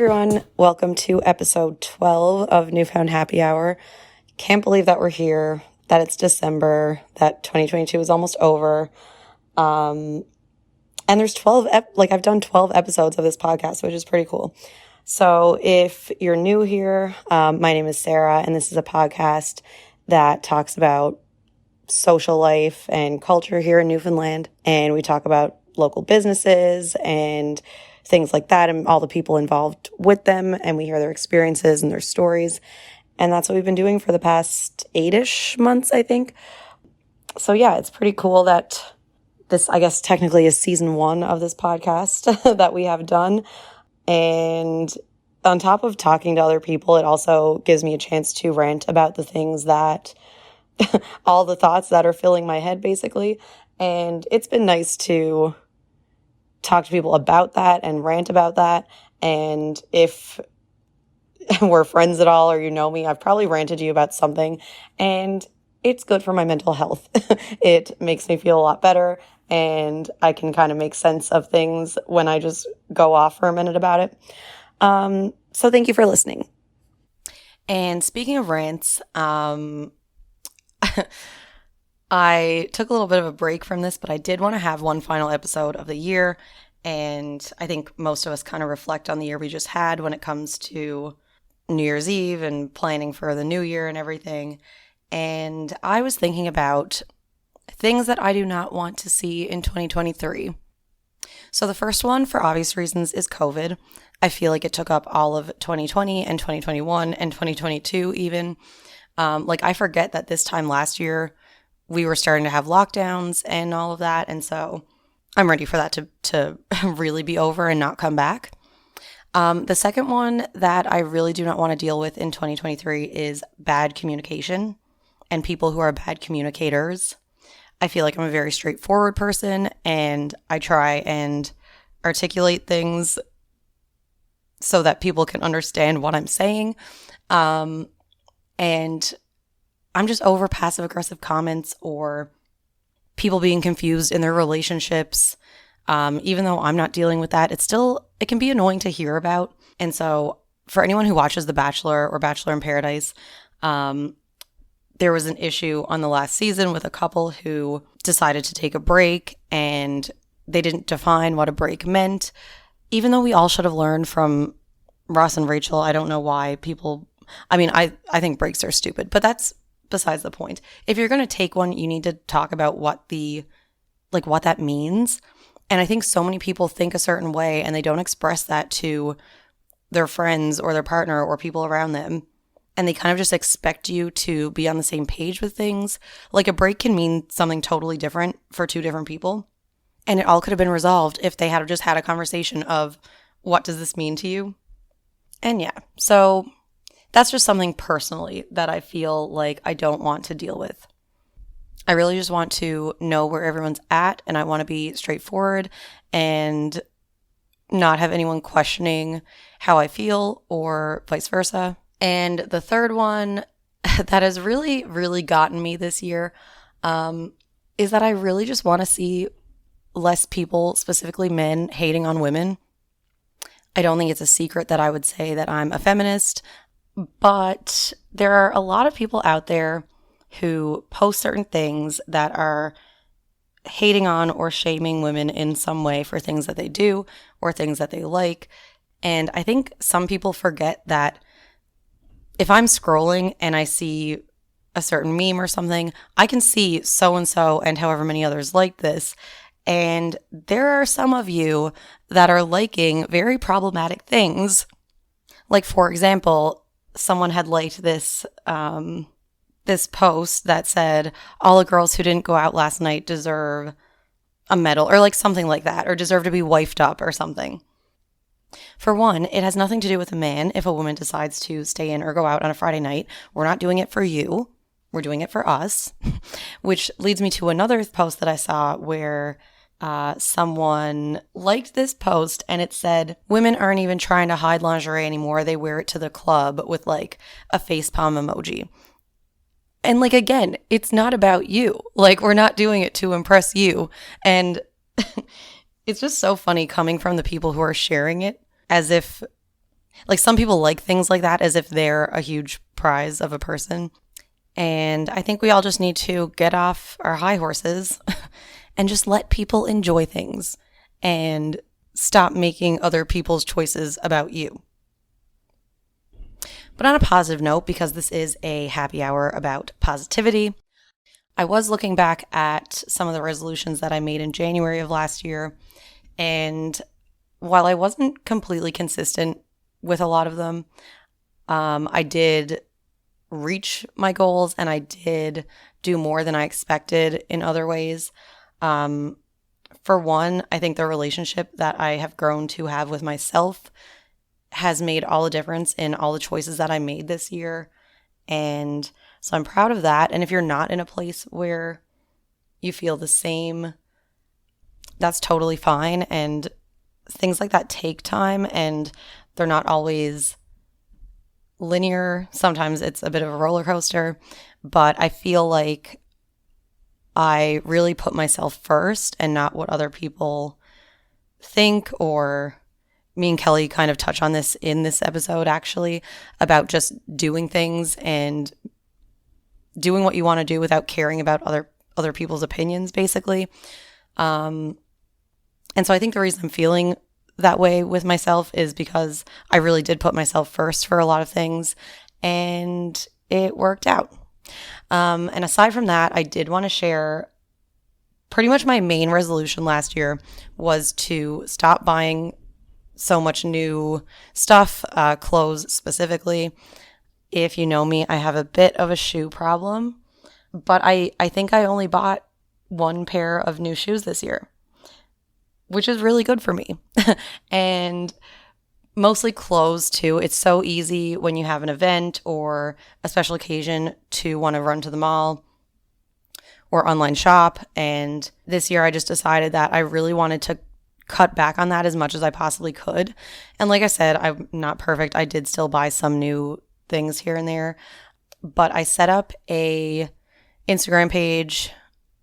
everyone. Welcome to episode 12 of Newfound Happy Hour. Can't believe that we're here, that it's December, that 2022 is almost over. And there's I've done 12 episodes of this podcast, which is pretty cool. So if you're new here, my name is Sarah, and this is a podcast that talks about social life and culture here in Newfoundland. And we talk about local businesses and things like that and all the people involved with them. And we hear their experiences and their stories. And that's what we've been doing for the past 8-ish months, I think. So yeah, it's pretty cool that this, I guess, technically is season 1 of this podcast that we have done. And on top of talking to other people, it also gives me a chance to rant about the things that, all the thoughts that are filling my head, basically. And it's been nice to talk to people about that and rant about that. And if we're friends at all or you know me, I've probably ranted to you about something, and it's good for my mental health. It makes me feel a lot better, and I can kind of make sense of things when I just go off for a minute about it. So thank you for listening. And speaking of rants, I took a little bit of a break from this, but I did want to have one final episode of the year. And I think most of us kind of reflect on the year we just had when it comes to New Year's Eve and planning for the new year and everything. And I was thinking about things that I do not want to see in 2023. So the first one, for obvious reasons, is COVID. I feel like it took up all of 2020 and 2021 and 2022 even. I forget that this time last year, we were starting to have lockdowns and all of that. And so I'm ready for that to really be over and not come back. The second one that I really do not want to deal with in 2023 is bad communication and people who are bad communicators. I feel like I'm a very straightforward person, and I try and articulate things so that people can understand what I'm saying. And I'm just over passive-aggressive comments or people being confused in their relationships. Even though I'm not dealing with that, it can be annoying to hear about. And so for anyone who watches The Bachelor or Bachelor in Paradise, there was an issue on the last season with a couple who decided to take a break, and they didn't define what a break meant. Even though we all should have learned from Ross and Rachel, I don't know why I think breaks are stupid, but that's besides the point. If you're going to take one, you need to talk about what that means. And I think so many people think a certain way and they don't express that to their friends or their partner or people around them. And they kind of just expect you to be on the same page with things. Like a break can mean something totally different for two different people. And it all could have been resolved if they had just had a conversation of, what does this mean to you? And yeah, so that's just something personally that I feel like I don't want to deal with. I really just want to know where everyone's at, and I want to be straightforward and not have anyone questioning how I feel or vice versa. And the third one that has really, really gotten me this year is that I really just want to see less people, specifically men, hating on women. I don't think it's a secret that I would say that I'm a feminist, but there are a lot of people out there who post certain things that are hating on or shaming women in some way for things that they do or things that they like. And I think some people forget that if I'm scrolling and I see a certain meme or something, I can see so-and-so and however many others like this. And there are some of you that are liking very problematic things. Like, for example, someone had liked this post that said, all the girls who didn't go out last night deserve a medal, or like something like that, or deserve to be wifed up or something. For one, it has nothing to do with a man if a woman decides to stay in or go out on a Friday night. We're not doing it for you. We're doing it for us. Which leads me to another post that I saw where someone liked this post and it said, women aren't even trying to hide lingerie anymore. They wear it to the club with like a facepalm emoji. And like, again, it's not about you. Like, we're not doing it to impress you. And it's just so funny coming from the people who are sharing it as if Like some people like things like that as if they're a huge prize of a person. And I think we all just need to get off our high horses and just let people enjoy things and stop making other people's choices about you. But on a positive note, because this is a happy hour about positivity, I was looking back at some of the resolutions that I made in January of last year. And while I wasn't completely consistent with a lot of them, I did reach my goals and I did do more than I expected in other ways. For one, I think the relationship that I have grown to have with myself has made all the difference in all the choices that I made this year. And so I'm proud of that. And if you're not in a place where you feel the same, that's totally fine. And things like that take time and they're not always linear. Sometimes it's a bit of a roller coaster, but I feel like I really put myself first and not what other people think. Or me and Kelli kind of touch on this in this episode, actually, about just doing things and doing what you want to do without caring about other people's opinions, basically. And so I think the reason I'm feeling that way with myself is because I really did put myself first for a lot of things and it worked out. And aside from that, I did want to share pretty much my main resolution last year was to stop buying so much new stuff, clothes specifically. If you know me, I have a bit of a shoe problem, but I think I only bought one pair of new shoes this year, which is really good for me. And mostly clothes too. It's so easy when you have an event or a special occasion to want to run to the mall or online shop. And this year I just decided that I really wanted to cut back on that as much as I possibly could. And like I said, I'm not perfect. I did still buy some new things here and there, but I set up a Instagram page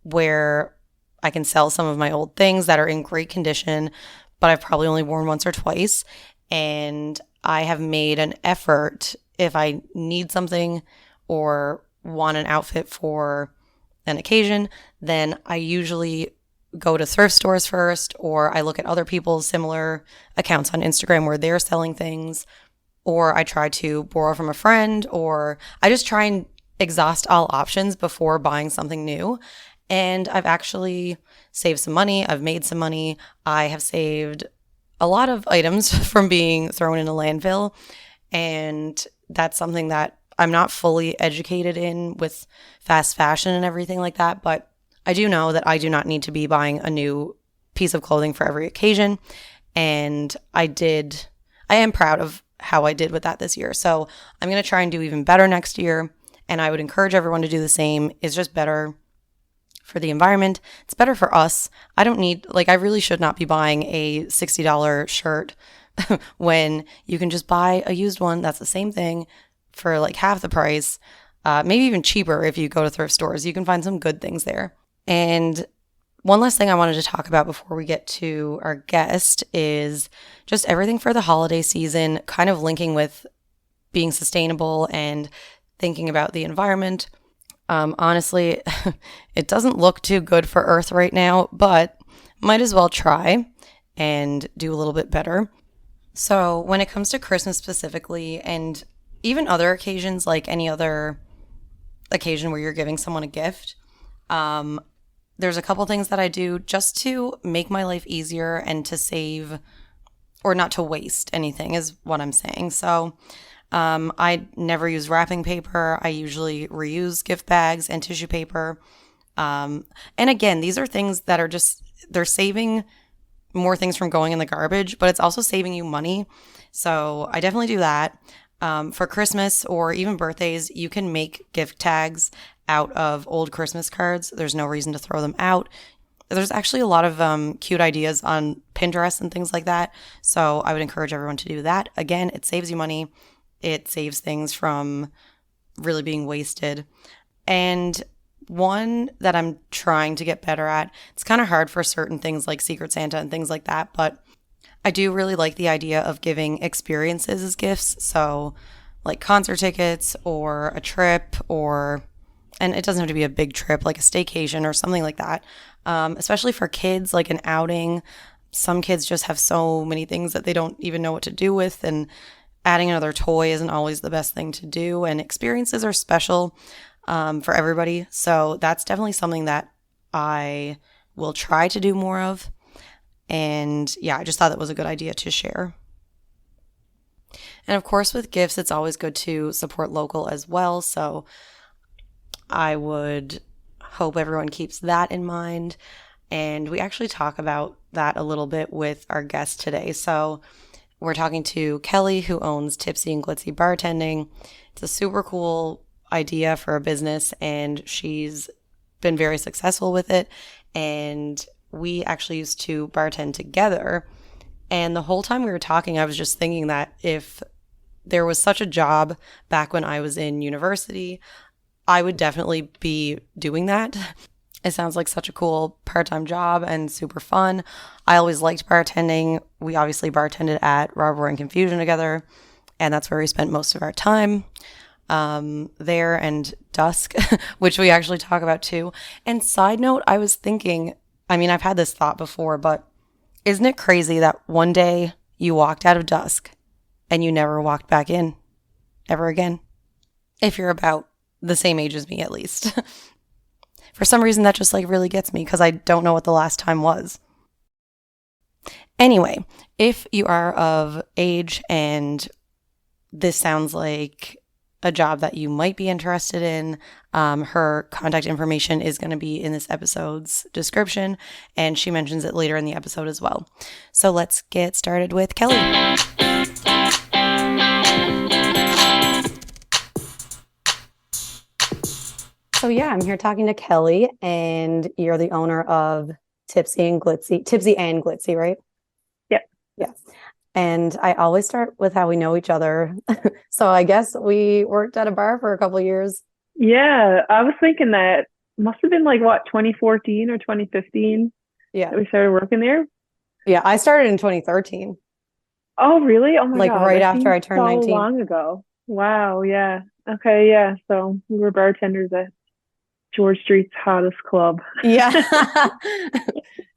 where I can sell some of my old things that are in great condition, but I've probably only worn once or twice. And I have made an effort if I need something or want an outfit for an occasion, then I usually go to thrift stores first, or I look at other people's similar accounts on Instagram where they're selling things, or I try to borrow from a friend, or I just try and exhaust all options before buying something new. And I've actually saved some money. I've made some money. I have saved a lot of items from being thrown in a landfill. And that's something that I'm not fully educated in with fast fashion and everything like that. But I do know that I do not need to be buying a new piece of clothing for every occasion. And I am proud of how I did with that this year. So I'm going to try and do even better next year. And I would encourage everyone to do the same. It's just better for the environment. It's better for us. I really should not be buying a $60 shirt when you can just buy a used one that's the same thing for like half the price, maybe even cheaper if you go to thrift stores. You can find some good things there. And one last thing I wanted to talk about before we get to our guest is just everything for the holiday season, kind of linking with being sustainable and thinking about the environment. Honestly, it doesn't look too good for Earth right now, but might as well try and do a little bit better. So when it comes to Christmas specifically, and even other occasions, like any other occasion where you're giving someone a gift, there's a couple things that I do just to make my life easier and to save or not to waste anything is what I'm saying. So I never use wrapping paper. I usually reuse gift bags and tissue paper. And again, these are things that are they're saving more things from going in the garbage, but it's also saving you money. So I definitely do that. For Christmas or even birthdays, you can make gift tags out of old Christmas cards. There's no reason to throw them out. There's actually a lot of cute ideas on Pinterest and things like that. So I would encourage everyone to do that. Again, it saves you money. It saves things from really being wasted. And one that I'm trying to get better at, it's kind of hard for certain things like Secret Santa and things like that, but I do really like the idea of giving experiences as gifts. So, like concert tickets or a trip, or, and it doesn't have to be a big trip, like a staycation or something like that. Especially for kids, like an outing. Some kids just have so many things that they don't even know what to do with. And adding another toy isn't always the best thing to do. And experiences are special for everybody. So, that's definitely something that I will try to do more of. And yeah, I just thought that was a good idea to share. And of course, with gifts, it's always good to support local as well. So I would hope everyone keeps that in mind. And we actually talk about that a little bit with our guest today. So we're talking to Kelli, who owns Tipsy and Glitzy Bartending. It's a super cool idea for a business, and she's been very successful with it. And we actually used to bartend together. And the whole time we were talking, I was just thinking that if there was such a job back when I was in university, I would definitely be doing that. It sounds like such a cool part-time job and super fun. I always liked bartending. We obviously bartended at Robber and Confusion together, and that's where we spent most of our time there, and Dusk, which we actually talk about too. And side note, I was thinking, I mean, I've had this thought before, but isn't it crazy that one day you walked out of Dusk and you never walked back in ever again? If you're about the same age as me, at least. For some reason, that just like really gets me because I don't know what the last time was. Anyway, if you are of age and this sounds like a job that you might be interested in, her contact information is going to be in this episode's description, and she mentions it later in the episode as well. So let's get started with Kelli. So yeah, I'm here talking to Kelli, and you're the owner of Tipsy and Glitzy, right? Yep. Yeah. And I always start with how we know each other. So I guess we worked at a bar for a couple of years. Yeah, I was thinking that must have been like what, 2014 or 2015 Yeah. that we started working there. Yeah, I started in 2013, Oh, really? Oh my like God, right that after seems I turned so 19. long ago. Wow, yeah. Okay, yeah. So we were bartenders at George Street's hottest club. Yeah.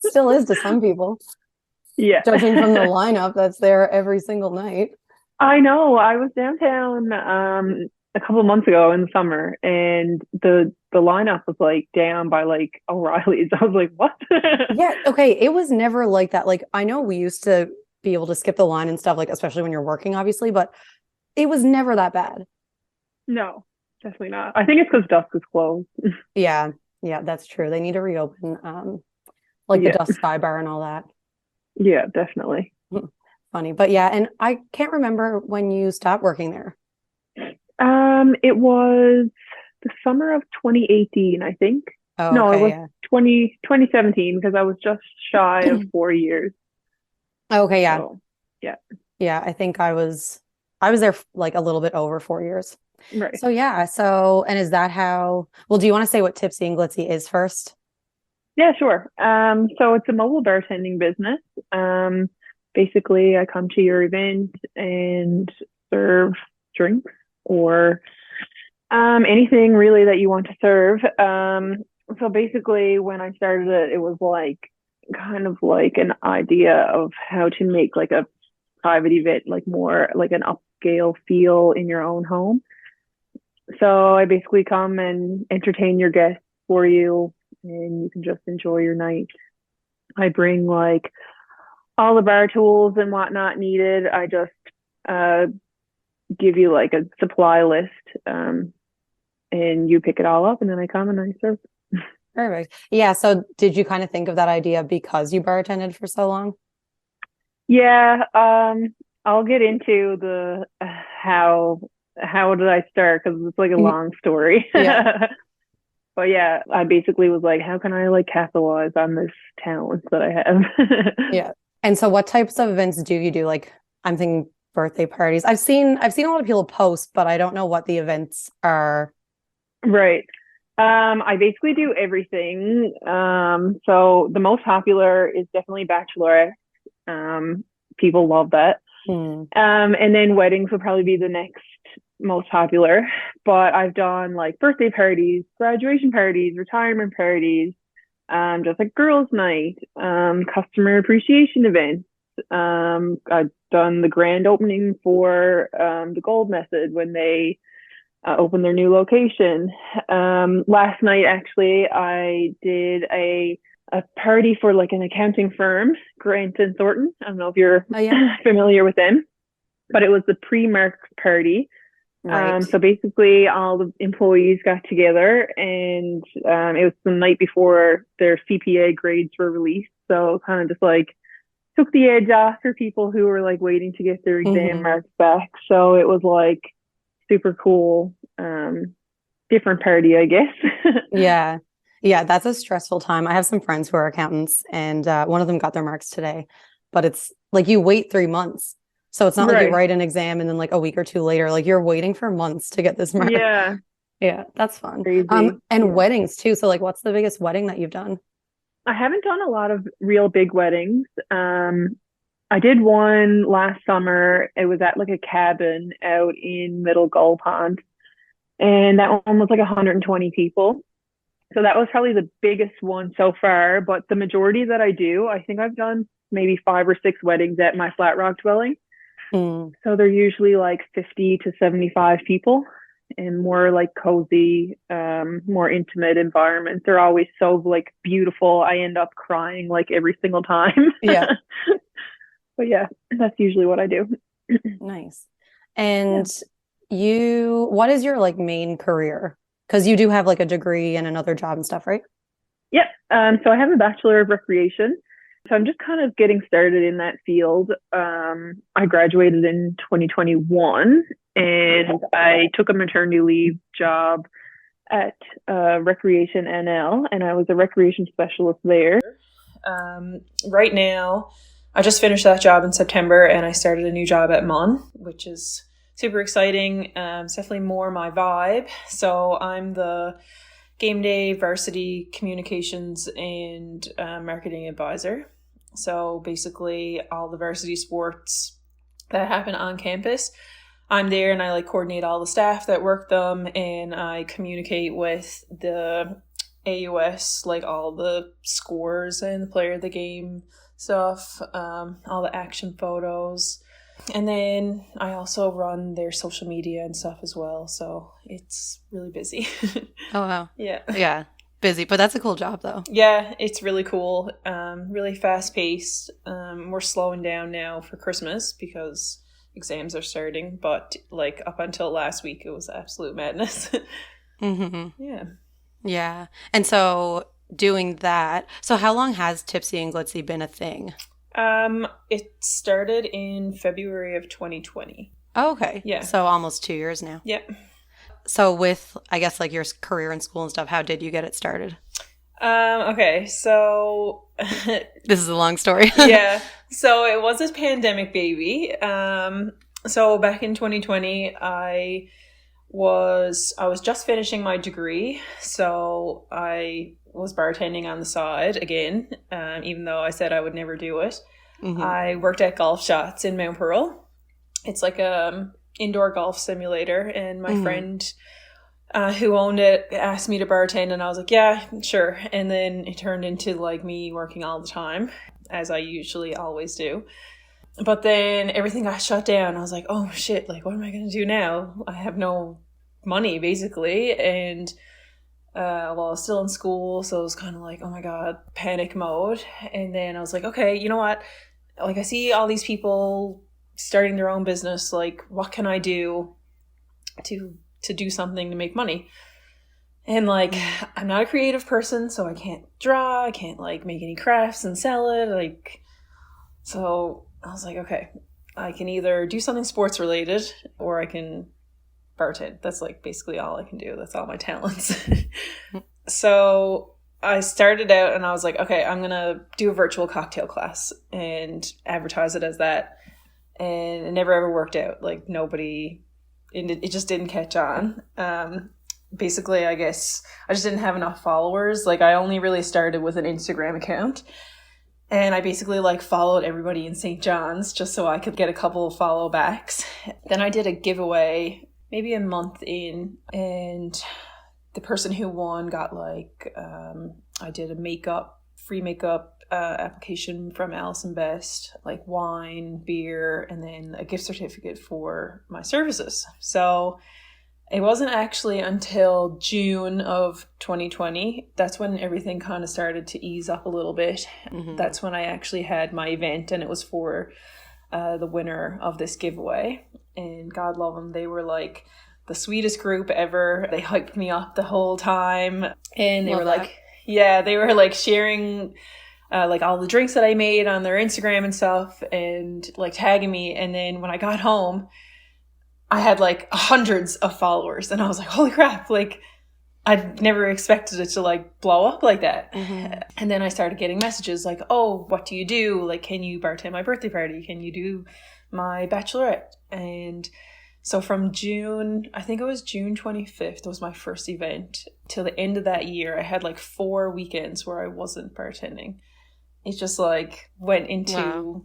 Still is to some people, Yeah. judging from the lineup that's there every single night. I know. I was downtown a couple of months ago in the summer, and the lineup was like down by like O'Reilly's. I was like, what? Yeah, okay. It was never like that. Like, I know we used to be able to skip the line and stuff, like, especially when you're working, obviously, but it was never that bad. No, definitely not. I think it's because Dusk is closed. Yeah, yeah, that's true. They need to reopen, like the Yeah, Dust Sky Bar and all that. yeah, definitely. Funny, but yeah, and I can't remember when you stopped working there. It was the summer of 2018, I think. Oh, No, it okay, was yeah. 2017 because I was just shy of 4 years. Okay, yeah. So, yeah, Yeah, I think I was there like a little bit over 4 years. right. So yeah, and is that how, well, do you want to say what Tipsy and Glitzy is first? Yeah, sure. So it's a mobile bartending business. Basically, I come to your event and serve drinks or anything really that you want to serve. So basically, when I started it, it was like kind of like an idea of how to make like a private event, like more like an upscale feel in your own home. So I basically come and entertain your guests for you, and you can just enjoy your night. I bring like all the bar tools and whatnot needed. I just uh, give you like a supply list, and you pick it all up, and then I come and I serve. Perfect. Yeah, so did you kind of think of that idea because you bartended for so long? Yeah, I'll get into the how did I start because it's like a Mhm. long story. Yeah, But yeah, I basically was like, how can I like capitalize on this talent that I have? yeah. And so what types of events do you do? Like, I'm thinking birthday parties. I've seen a lot of people post, but I don't know what the events are. Right. I basically do everything. So the most popular is definitely bachelorette. Um, people love that. Mm. And then weddings would probably be the next most popular. But I've done like birthday parties, graduation parties, retirement parties, just like girls' night, customer appreciation events. I've done the grand opening for the Gold Method when they opened their new location. Last night, actually, I did a party for like an accounting firm, Grant and Thornton. I don't know if you're familiar with them, but it was the pre-mark party. Right. So basically, all the employees got together, and it was the night before their CPA grades were released. So kind of just like took the edge off for people who were like waiting to get their exam marks back. So it was like super cool, different party, I guess. Yeah. Yeah, that's a stressful time. I have some friends who are accountants, and one of them got their marks today, but it's like you wait 3 months. So it's not like you write an exam and then like a week or two later, like you're waiting for months to get this mark. Yeah. Yeah, that's fun. Crazy. And weddings too. So like what's the biggest wedding that you've done? I haven't done a lot of real big weddings. I did one last summer. It was at like a cabin out in Middle Gull Pond, and that one was like 120 people. So that was probably the biggest one so far. But the majority that I do, I think I've done maybe 5 or 6 weddings at my flat rock dwelling. So they're usually like 50 to 75 people and more like cozy, more intimate environments. They're always so like beautiful. I end up crying like every single time. Yeah. But yeah, that's usually what I do. Nice. And what is your like main career? Because you do have like a degree and another job and stuff, right? Yep. So I have a Bachelor of Recreation. So I'm just kind of getting started in that field. I graduated in 2021 and I took a maternity leave job at Recreation NL, and I was a recreation specialist there. Right now, I just finished that job in September and I started a new job at Mon, which is super exciting. It's definitely more my vibe. So I'm the game day varsity communications and marketing advisor. So basically all the varsity sports that happen on campus, I'm there and I like coordinate all the staff that work them, and I communicate with the AUS, like all the scores and the player of the game stuff, all the action photos. And then I also run their social media and stuff as well. So it's really busy. Oh, wow. Yeah. Yeah. Busy, but that's a cool job though. Yeah, it's really cool. Really fast paced. We're slowing down now for Christmas because exams are starting, but like up until last week, it was absolute madness. Yeah. Yeah. And so doing that, so how long has Tipsy and Glitzy been a thing? It started in February of 2020. Oh, okay. Yeah. So almost 2 years now. Yep. So with, I guess, like your career in school and stuff, how did you get it started? Okay, so this is a long story. Yeah. So it was a pandemic baby. So back in 2020, I was just finishing my degree, so I was bartending on the side again, even though I said I would never do it. I worked at Golf Shots in Mount Pearl. It's like a indoor golf simulator, and my friend who owned it asked me to bartend, and I was like, yeah, sure. And then it turned into like me working all the time, as I usually always do. But then everything got shut down. I was like, oh shit, like what am I going to do now? I have no money basically. And I was still in school, so it was kind of like, oh my God, panic mode. And then I was like, okay, you know what? Like I see all these people starting their own business. Like what can I do to do something to make money? And like, I'm not a creative person, so I can't draw, I can't like make any crafts and sell it. Like, so I was like, okay, I can either do something sports related or I can bartend. That's like basically all I can do. That's all my talents. So I started out and I was like, okay, I'm going to do a virtual cocktail class and advertise it as that. And it never ever worked out. Like nobody, it just didn't catch on. Basically, I guess I just didn't have enough followers. Like I only really started with an Instagram account. And I basically like followed everybody in St. John's just so I could get a couple of follow backs. Then I did a giveaway maybe a month in, and the person who won got like, I did a free makeup application from Allison Best, like wine, beer, and then a gift certificate for my services. So it wasn't actually until June of 2020, that's when everything kind of started to ease up a little bit. Mm-hmm. That's when I actually had my event, and it was for the winner of this giveaway. And God love them, they were like the sweetest group ever. They hyped me up the whole time, and they were like, yeah, they were like sharing like all the drinks that I made on their Instagram and stuff, and like tagging me. And then when I got home, I had like hundreds of followers, and I was like, holy crap, like I'd never expected it to like blow up like that. Mm-hmm. And then I started getting messages like, oh, what do you do? Like, can you bartend my birthday party? Can you do my bachelorette? And so from June, I think it was June 25th was my first event, till the end of that year, I had like 4 weekends where I wasn't bartending. It just like went into... Wow.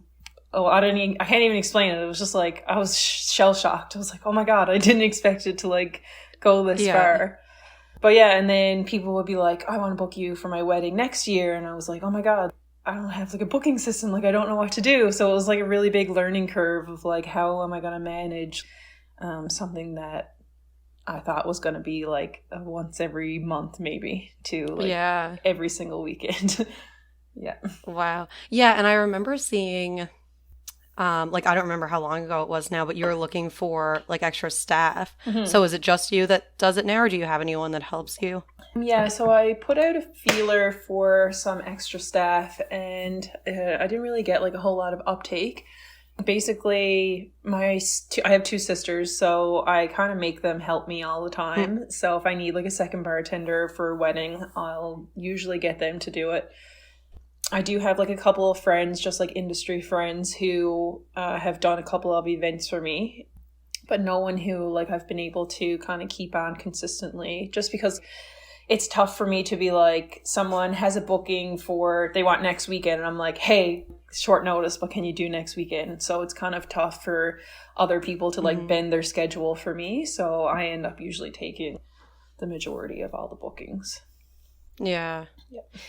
Oh, I can't even explain it. It was just like, I was shell shocked. I was like, oh my God, I didn't expect it to like go this far. But yeah, and then people would be like, I want to book you for my wedding next year. And I was like, oh my God, I don't have like a booking system. Like, I don't know what to do. So it was like a really big learning curve of like, how am I going to manage something that I thought was going to be like a once every month, maybe, to like every single weekend. Yeah. Wow. Yeah. And I remember seeing... like, I don't remember how long ago it was now, but you were looking for like extra staff. Mm-hmm. So is it just you that does it now, or do you have anyone that helps you? Yeah, so I put out a feeler for some extra staff, and I didn't really get like a whole lot of uptake. Basically, I have 2 sisters, so I kind of make them help me all the time. Mm-hmm. So if I need like a second bartender for a wedding, I'll usually get them to do it. I do have like a couple of friends, just like industry friends, who have done a couple of events for me, but no one who like I've been able to kind of keep on consistently, just because it's tough for me to be like, someone has a booking for, they want next weekend, and I'm like, hey, short notice, what can you do next weekend? So it's kind of tough for other people to like bend their schedule for me. So I end up usually taking the majority of all the bookings. Yeah.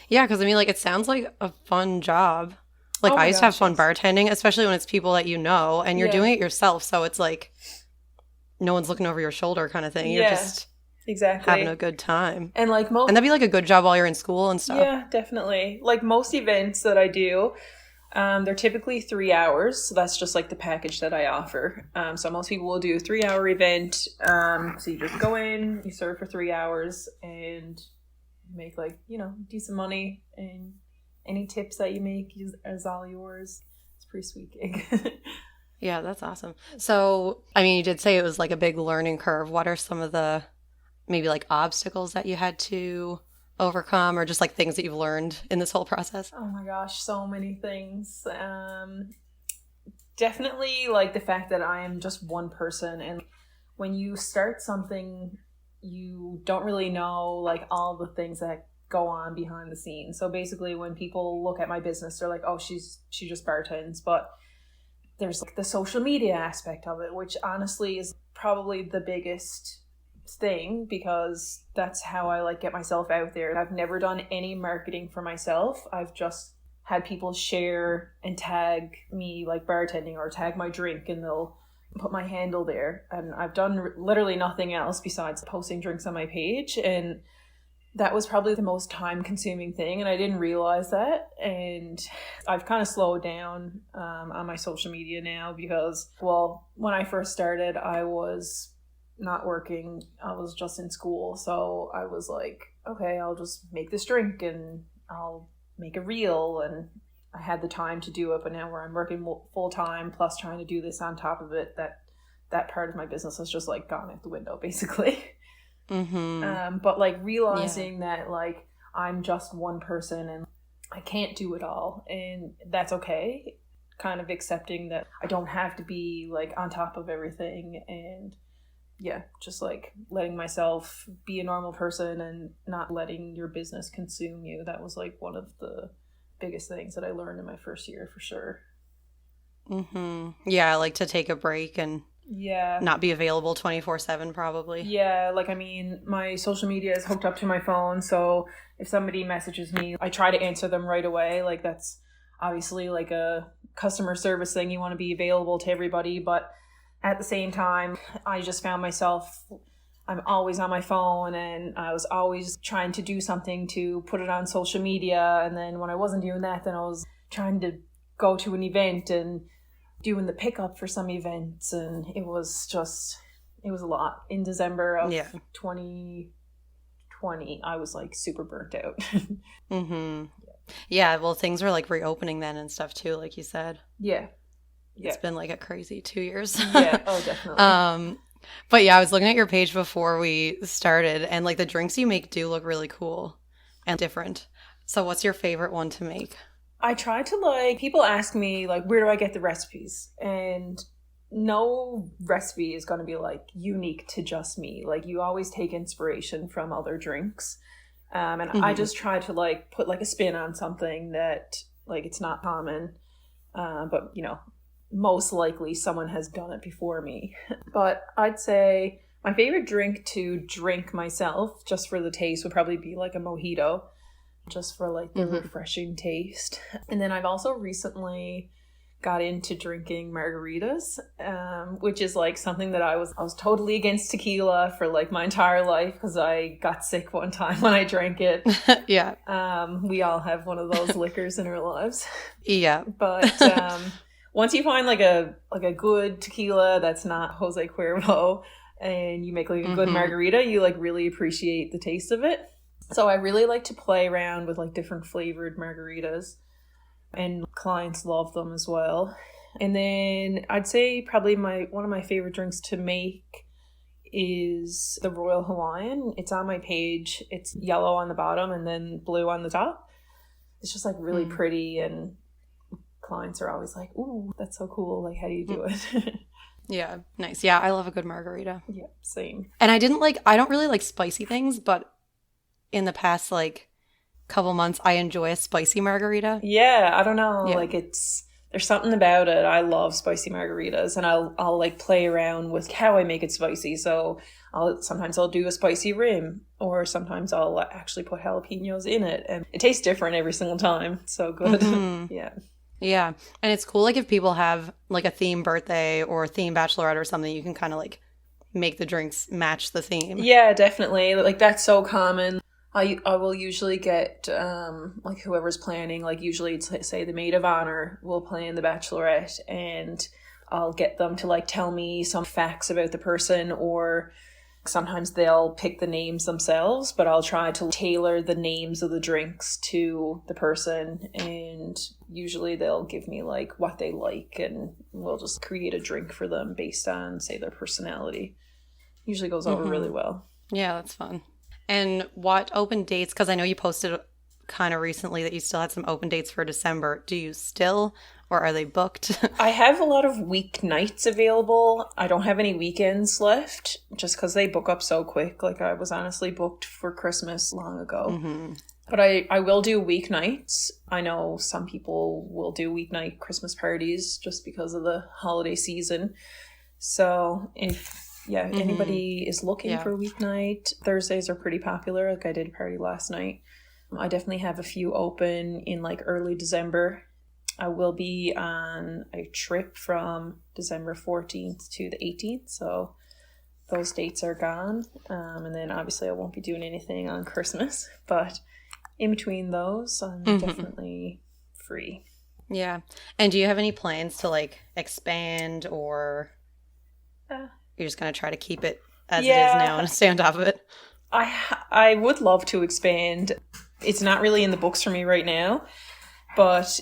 Yeah, because I mean, like, it sounds like a fun job. Like, I used to have fun bartending, especially when it's people that you know, and you're doing it yourself. So it's like no one's looking over your shoulder kind of thing. You're just having a good time. And like and that'd be like a good job while you're in school and stuff. Yeah, definitely. Like most events that I do, they're typically 3 hours. So that's just like the package that I offer. So most people will do a 3-hour event. So you just go in, you serve for 3 hours, and make like, you know, decent money, and any tips that you make is all yours. It's a pretty sweet gig. Yeah, that's awesome. So, I mean, you did say it was like a big learning curve. What are some of the maybe like obstacles that you had to overcome, or just like things that you've learned in this whole process? Oh my gosh, so many things. Definitely like the fact that I am just one person, and when you start something, you don't really know like all the things that go on behind the scenes. So basically when people look at my business, they're like, oh, she just bartends. But there's like the social media aspect of it, which honestly is probably the biggest thing, because that's how I like get myself out there. I've never done any marketing for myself. I've just had people share and tag me like bartending, or tag my drink, and they'll put my handle there, and I've done literally nothing else besides posting drinks on my page. And that was probably the most time consuming thing, and I didn't realize that. And I've kind of slowed down on my social media now, because, well, when I first started, I was not working. I was just in school, so I was like, okay, I'll just make this drink and I'll make a reel, and I had the time to do it. But now where I'm working full time plus trying to do this on top of it, that part of my business has just like gone out the window basically. Mm-hmm. But like realizing that like I'm just one person and I can't do it all, and that's okay. Kind of accepting that I don't have to be like on top of everything, and just like letting myself be a normal person and not letting your business consume you. That was like one of the biggest things that I learned in my first year for sure. Yeah, like to take a break and Yeah. not be available 24/7 probably. Yeah, like I mean, my social media is hooked up to my phone, so if somebody messages me, I try to answer them right away. Like that's obviously like a customer service thing. You want to be available to everybody, but at the same time, I just found myself, I'm always on my phone, and I was always trying to do something to put it on social media. And then when I wasn't doing that, then I was trying to go to an event and doing the pickup for some events, and it was a lot. In December of 2020, I was like super burnt out. Yeah, well, things were like reopening then and stuff too, like you said. Yeah. It's been like a crazy 2 years. Yeah, oh definitely. But yeah, I was looking at your page before we started, and like the drinks you make do look really cool and different. So what's your favorite one to make? I try to like, people ask me like, where do I get the recipes? And no recipe is going to be like unique to just me. Like you always take inspiration from other drinks. And I just try to like put like a spin on something that like it's not common. But you know, most likely someone has done it before me. But I'd say my favorite drink to drink myself just for the taste would probably be like a mojito, just for like the refreshing taste. And then I've also recently got into drinking margaritas, which is like something that I was totally against tequila for like my entire life because I got sick one time when I drank it. Yeah. We all have one of those liquors in our lives. Yeah. But once you find like a good tequila that's not Jose Cuervo, and you make like a good margarita, you like really appreciate the taste of it. So I really like to play around with like different flavored margaritas, and clients love them as well. And then I'd say probably one of my favorite drinks to make is the Royal Hawaiian. It's on my page. It's yellow on the bottom and then blue on the top. It's just like really pretty, and clients are always like, "Ooh, that's so cool. Like, how do you do it?" Yeah, nice. Yeah, I love a good margarita. Yeah, same. And I don't really like spicy things, but in the past like couple months I enjoy a spicy margarita. Yeah, I don't know. Yeah. Like there's something about it. I love spicy margaritas, and I'll like play around with how I make it spicy. So sometimes I'll do a spicy rim, or sometimes I'll actually put jalapenos in it, and it tastes different every single time. It's so good. Yeah. Yeah. And it's cool like if people have like a theme birthday or a theme bachelorette or something, you can kind of like make the drinks match the theme. Yeah, definitely. Like that's so common. I will usually get like whoever's planning, like usually say the maid of honor will plan the bachelorette, and I'll get them to like tell me some facts about the person, or sometimes they'll pick the names themselves, but I'll try to tailor the names of the drinks to the person, and usually they'll give me like what they like, and we'll just create a drink for them based on say their personality. Usually goes over really well. Yeah, that's fun. And what open dates, because I know you posted kind of recently that you still had some open dates for December. Do you still, or are they booked? I have a lot of weeknights available. I don't have any weekends left just because they book up so quick. Like I was honestly booked for Christmas long ago. But I will do weeknights. I know some people will do weeknight Christmas parties just because of the holiday season. So if anybody is looking for a weeknight, Thursdays are pretty popular. Like I did a party last night. I definitely have a few open in like early December. I will be on a trip from December 14th to the 18th. So those dates are gone. And then obviously I won't be doing anything on Christmas. But in between those, I'm definitely free. Yeah. And do you have any plans to like expand, or you're just going to try to keep it as it is now and stay on top of it? I would love to expand. It's not really in the books for me right now, but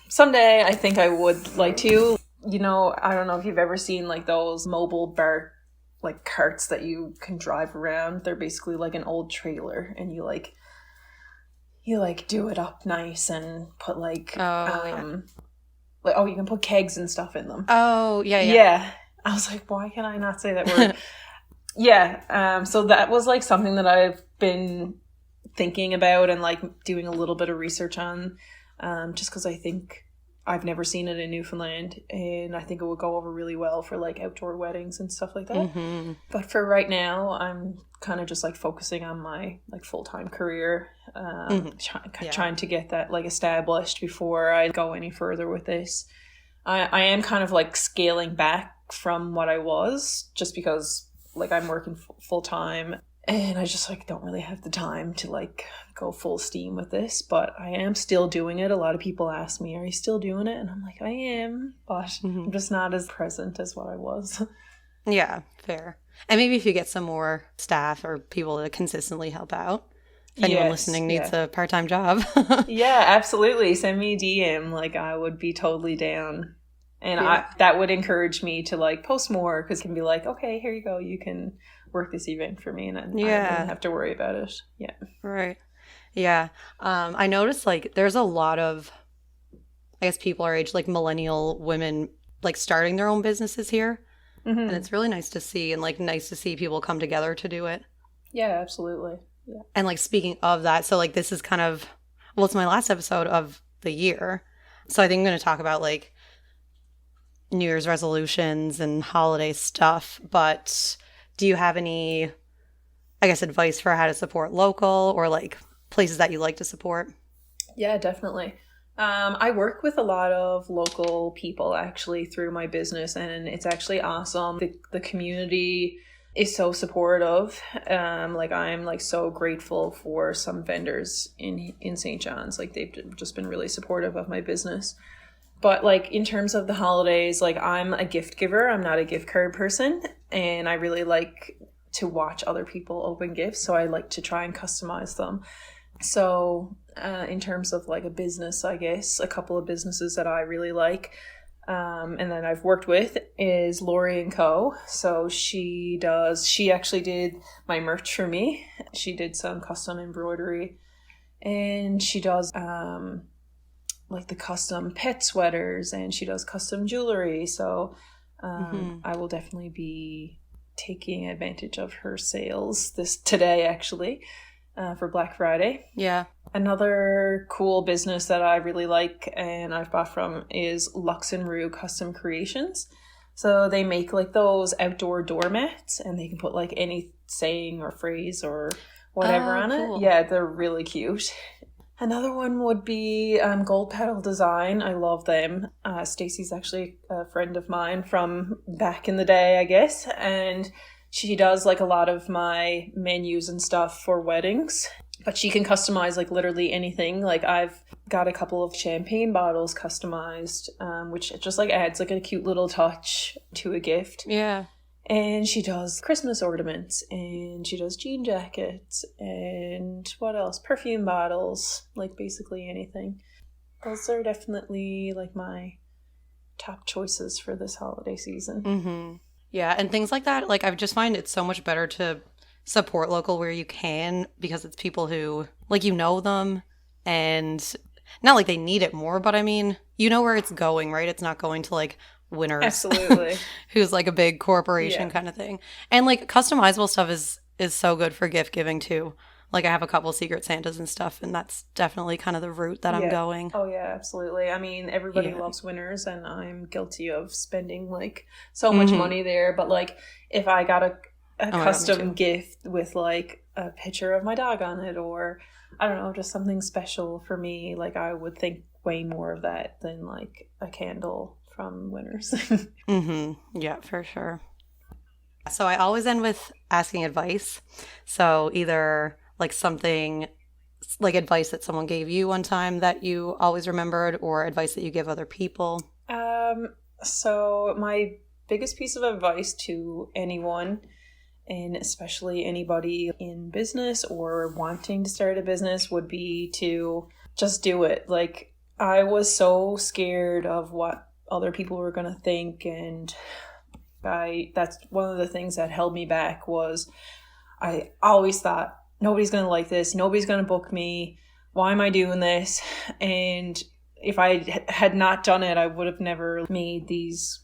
someday I think I would like to. You know, I don't know if you've ever seen like those mobile bar like carts that you can drive around. They're basically like an old trailer, and you do it up nice and put like you can put kegs and stuff in them. Oh, yeah. Yeah. I was like, why can I not say that word? Yeah. So that was like something that I've been thinking about and like doing a little bit of research on. just because I think I've never seen it in Newfoundland, and I think it would go over really well for like outdoor weddings and stuff like that. Mm-hmm. But for right now, I'm kind of just like focusing on my like full-time career, trying to get that like established before I go any further with this. I am kind of like scaling back from what I was, just because like I'm working full-time, and I just like don't really have the time to like go full steam with this, but I am still doing it. A lot of people ask me, are you still doing it? And I'm like, I am, but I'm just not as present as what I was. Yeah, fair. And maybe if you get some more staff or people to consistently help out, if anyone listening needs a part-time job. Yeah, absolutely. Send me a DM. Like, I would be totally down. And that would encourage me to like post more, because it can be like, okay, here you go. You can work this event for me, and I wouldn't have to worry about it. Yeah. Right. Yeah. I noticed like there's a lot of, I guess, people our age, like millennial women, like starting their own businesses here. Mm-hmm. And it's really nice to see, and like nice to see people come together to do it. Yeah, absolutely. Yeah. And like speaking of that, so like this is kind of, well, it's my last episode of the year. So I think I'm going to talk about like New Year's resolutions and holiday stuff. But do you have any, I guess, advice for how to support local, or like places that you like to support? Yeah, definitely. I work with a lot of local people actually through my business, and it's actually awesome. The community is so supportive. Like I'm like so grateful for some vendors in St. John's. Like they've just been really supportive of my business. But like in terms of the holidays, like I'm a gift giver. I'm not a gift card person, and I really like to watch other people open gifts. So I like to try and customize them. So in terms of like a business, I guess a couple of businesses that I really like and that I've worked with is Lori & Co. So she actually did my merch for me. She did some custom embroidery, and she does like the custom pet sweaters, and she does custom jewelry. So I will definitely be taking advantage of her sales today actually. For Black Friday. Yeah. Another cool business that I really like and I've bought from is Lux and Rue Custom Creations. So they make like those outdoor doormats, and they can put like any saying or phrase or whatever on cool. it. Yeah, they're really cute. Another one would be Gold Petal Design. I love them. Stacy's actually a friend of mine from back in the day, I guess, and she does like a lot of my menus and stuff for weddings, but she can customize like literally anything. Like I've got a couple of champagne bottles customized, which just like adds like a cute little touch to a gift. Yeah. And she does Christmas ornaments, and she does jean jackets, and what else? Perfume bottles, like basically anything. Those are definitely like my top choices for this holiday season. Mm-hmm. Yeah, and things like that, like I just find it's so much better to support local where you can, because it's people who, like, you know them, and not like they need it more, but I mean, you know where it's going, right? It's not going to like Winners. Absolutely. Who's like a big corporation kind of thing. And like customizable stuff is so good for gift giving too. Like I have a couple Secret Santas and stuff, and that's definitely kind of the route that I'm going. Oh yeah, absolutely. I mean, everybody loves Winners, and I'm guilty of spending like so much money there. But like if I got a custom gift with like a picture of my dog on it, or I don't know, just something special for me, like I would think way more of that than like a candle from Winners. Yeah, for sure. So I always end with asking advice. So either like something like advice that someone gave you one time that you always remembered, or advice that you give other people. So my biggest piece of advice to anyone, and especially anybody in business or wanting to start a business, would be to just do it. Like I was so scared of what other people were going to think, and that's one of the things that held me back. Was I always thought, nobody's going to like this, nobody's going to book me, why am I doing this? And if I had not done it, I would have never made these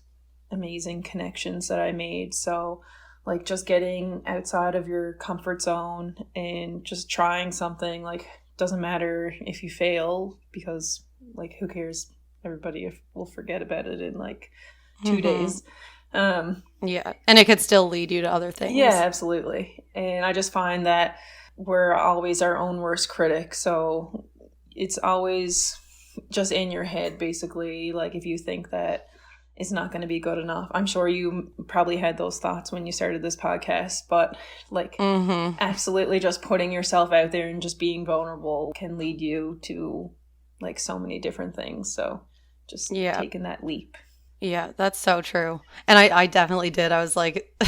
amazing connections that I made. So like just getting outside of your comfort zone and just trying something, like doesn't matter if you fail, because like, who cares? Everybody will forget about it in like 2 days. Yeah. And it could still lead you to other things. Yeah, absolutely. And I just find that we're always our own worst critic. So it's always just in your head, basically. Like, if you think that it's not going to be good enough. I'm sure you probably had those thoughts when you started this podcast, but like, absolutely just putting yourself out there and just being vulnerable can lead you to like so many different things. So just taking that leap. Yeah, that's so true. And I definitely did. I was like,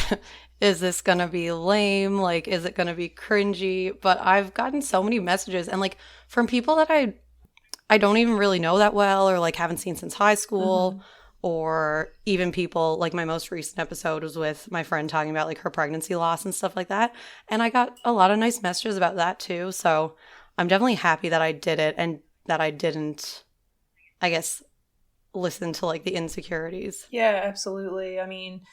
is this going to be lame? Like, is it going to be cringy? But I've gotten so many messages, and like from people that I don't even really know that well, or like haven't seen since high school, or even people like my most recent episode was with my friend talking about like her pregnancy loss and stuff like that. And I got a lot of nice messages about that too. So I'm definitely happy that I did it and that I didn't, I guess, listen to like the insecurities. Yeah, absolutely. I mean,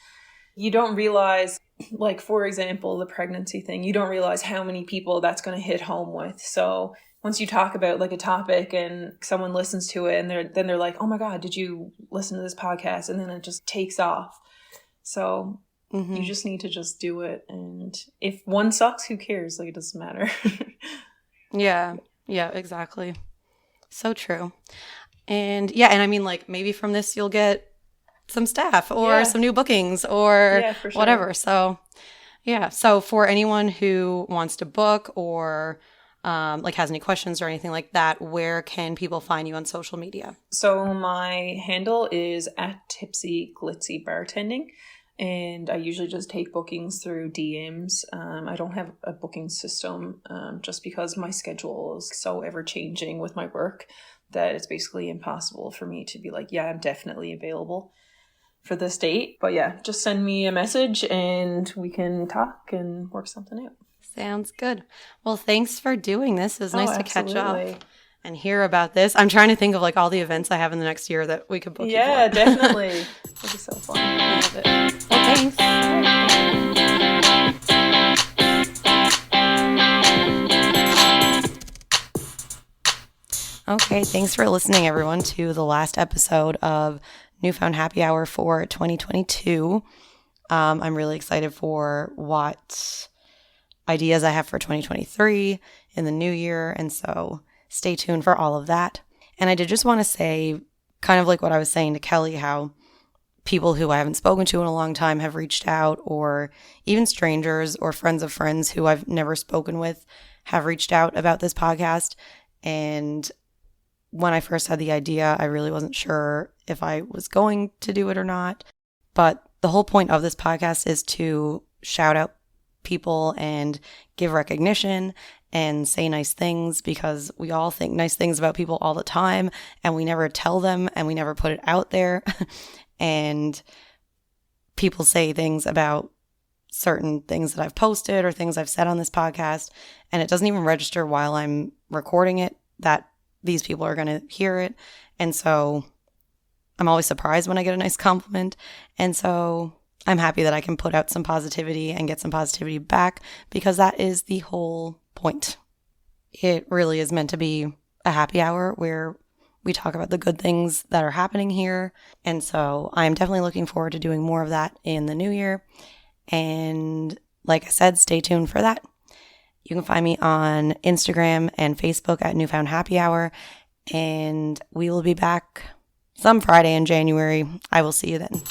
you don't realize, like, for example, the pregnancy thing, you don't realize how many people that's going to hit home with. So once you talk about like a topic and someone listens to it and they're like, oh my God, did you listen to this podcast? And then it just takes off. So you just need to just do it. And if one sucks, who cares? Like, it doesn't matter. Yeah, exactly. So true. And and I mean, like, maybe from this you'll get some staff or some new bookings or for sure. whatever. So so for anyone who wants to book or like has any questions or anything like that, where can people find you on social media? So my handle is at Tipsy Glitzy Bartending, and I usually just take bookings through DMs. I don't have a booking system just because my schedule is so ever changing with my work that it's basically impossible for me to be like, yeah, I'm definitely available for this date. But yeah, just send me a message and we can talk and work something out. Sounds good. Well, thanks for doing this. It was nice to catch absolutely. up and hear about this. I'm trying to think of like all the events I have in the next year that we could book you for. Yeah, definitely. It'll be so fun. I love it. Well, thanks. Okay, thanks for listening, everyone, to the last episode of Newfound Happy Hour for 2022. I'm really excited for what ideas I have for 2023 in the new year, and so stay tuned for all of that. And I did just want to say, kind of like what I was saying to Kelli, how people who I haven't spoken to in a long time have reached out, or even strangers or friends of friends who I've never spoken with have reached out about this podcast. And when I first had the idea, I really wasn't sure if I was going to do it or not. But the whole point of this podcast is to shout out people and give recognition and say nice things, because we all think nice things about people all the time and we never tell them and we never put it out there. And people say things about certain things that I've posted or things I've said on this podcast, and it doesn't even register while I'm recording it that these people are going to hear it. And so I'm always surprised when I get a nice compliment. And so I'm happy that I can put out some positivity and get some positivity back, because that is the whole point. It really is meant to be a happy hour where we talk about the good things that are happening here. And so I'm definitely looking forward to doing more of that in the new year. And like I said, stay tuned for that. You can find me on Instagram and Facebook at Newfound Happy Hour, and we will be back some Friday in January. I will see you then.